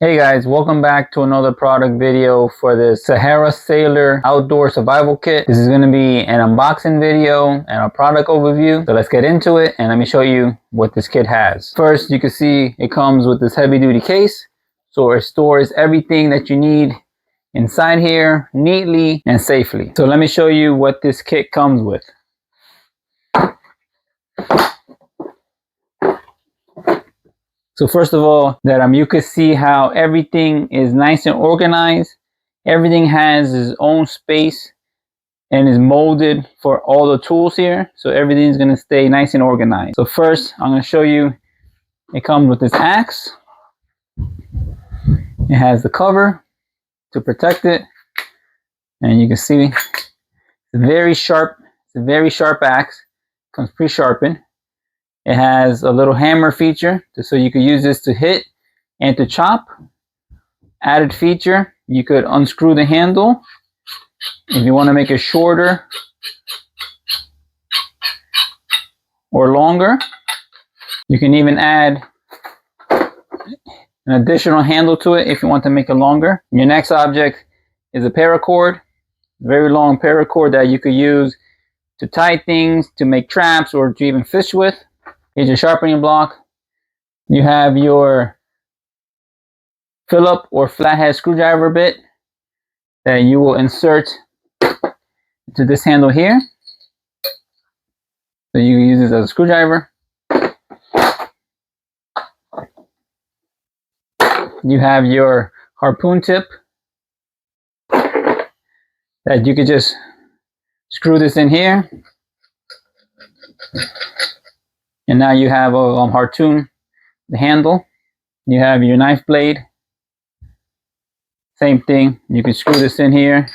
Hey guys, welcome back to another product video for the Sahara Sailor Outdoor Survival Kit. This is going to be an unboxing video and a product overview. So let's get into it and let me show you what this kit has. First, you can see it comes with this heavy duty case. So it stores everything that you need inside here neatly and safely. So let me show you what this kit comes with. So first of all, you could see how everything is nice and organized. Everything has its own space and is molded for all the tools here. So everything's gonna stay nice and organized. So first, I'm gonna show you, it comes with this axe. It has the cover to protect it. And you can see it's a very sharp axe. Comes pre-sharpened. It has a little hammer feature, so you could use this to hit and to chop. Added feature, you could unscrew the handle if you want to make it shorter or longer. You can even add an additional handle to it if you want to make it longer. Your next object is a paracord, very long paracord that you could use to tie things, to make traps, or to even fish with. Here's your sharpening block. You have your Phillips or flathead screwdriver bit that you will insert to this handle here. So you can use this as a screwdriver. You have your harpoon tip that you could just screw this in here. And now you have a harpoon, the handle. You have your knife blade. Same thing, you can screw this in here.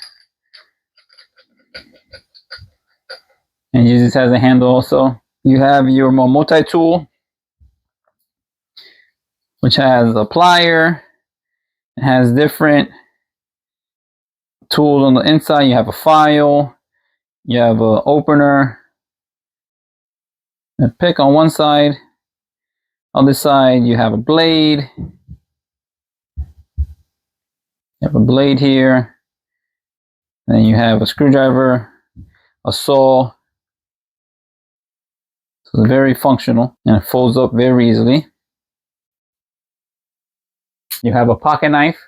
And use this as a handle also. You have your multi-tool, which has a plier. It has different tools on the inside. You have a file. You have an opener. A pick on one side. On this side, you have a blade. You have a blade here. Then you have a screwdriver, a saw. So it's very functional and it folds up very easily. You have a pocket knife.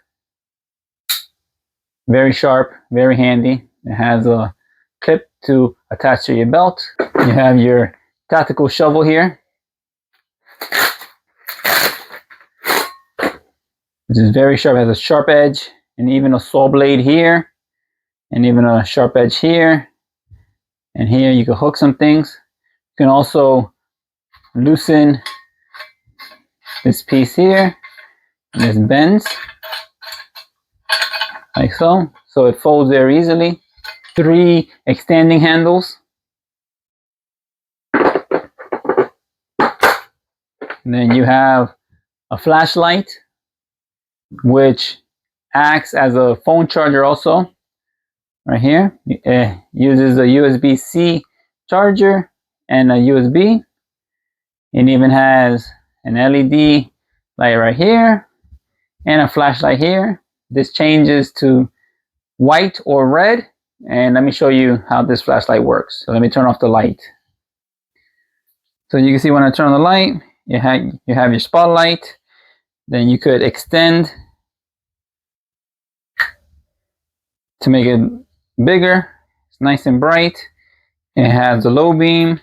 Very sharp, very handy. It has a clip to attach to your belt. You have your tactical shovel here, which is very sharp. It has a sharp edge and even a saw blade here, and even a sharp edge here. And here you can hook some things. You can also loosen this piece here, and this bends like so. So it folds very easily. 3 extending handles. And then you have a flashlight, which acts as a phone charger also. Right here, it uses a USB-C charger and a USB. It even has an LED light right here and a flashlight here. This changes to white or red. And let me show you how this flashlight works. So let me turn off the light. So you can see when I turn on the light, you have your spotlight. Then you could extend to make it bigger. It's nice and bright. It has a low beam.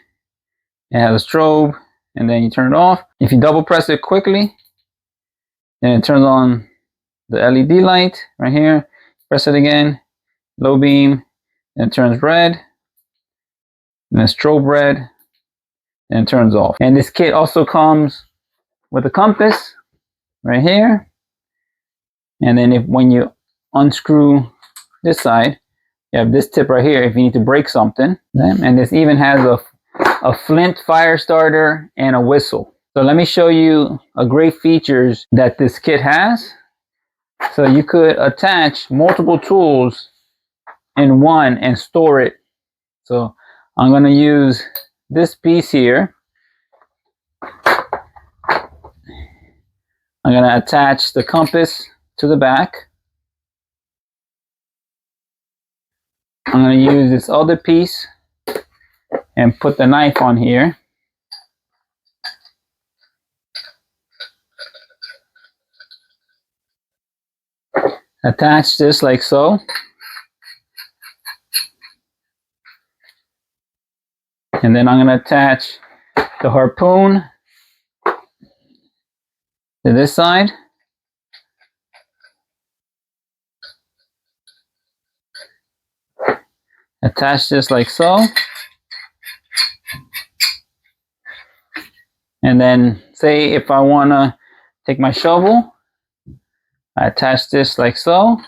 It has a strobe. And then you turn it off. If you double press it quickly, then it turns on the LED light right here. Press it again. Low beam. And it turns red. And then strobe red. And it turns off. And this kit also comes with a compass right here. And then when you unscrew this side, you have this tip right here if you need to break something. And this even has a flint fire starter and a whistle. So let me show you a great features that this kit has. So you could attach multiple tools in one and store it. So I'm going to use this piece here. I'm going to attach the compass to the back. I'm going to use this other piece and put the knife on here. Attach this like so. And then I'm going to attach the harpoon to this side. Attach this like so. And then say if I want to take my shovel, I attach this like so.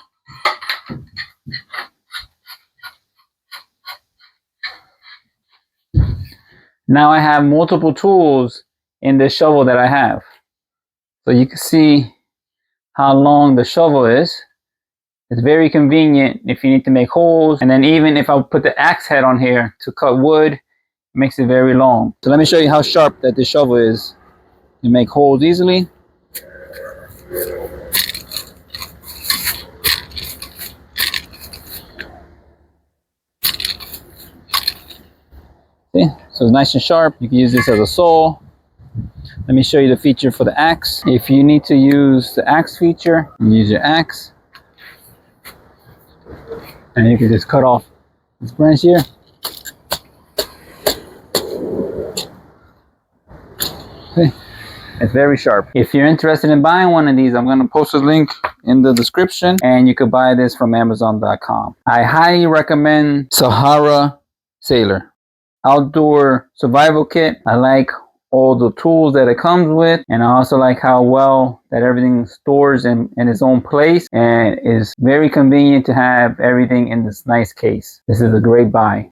Now I have multiple tools in this shovel that I have. So you can see how long the shovel is. It's very convenient if you need to make holes. And then even if I put the axe head on here to cut wood, it makes it very long. So let me show you how sharp that this shovel is. You make holes easily. See? So it's nice and sharp. You can use this as a saw. Let me show you the feature for the axe. If you need to use the axe feature, you use your axe. And you can just cut off this branch here. Okay. It's very sharp. If you're interested in buying one of these, I'm going to post a link in the description, and you could buy this from Amazon.com. I highly recommend Sahara Sailor outdoor survival kit. I like all the tools that it comes with, and I also like how well that everything stores in its own place, and is very convenient to have everything in this nice case. This is a great buy.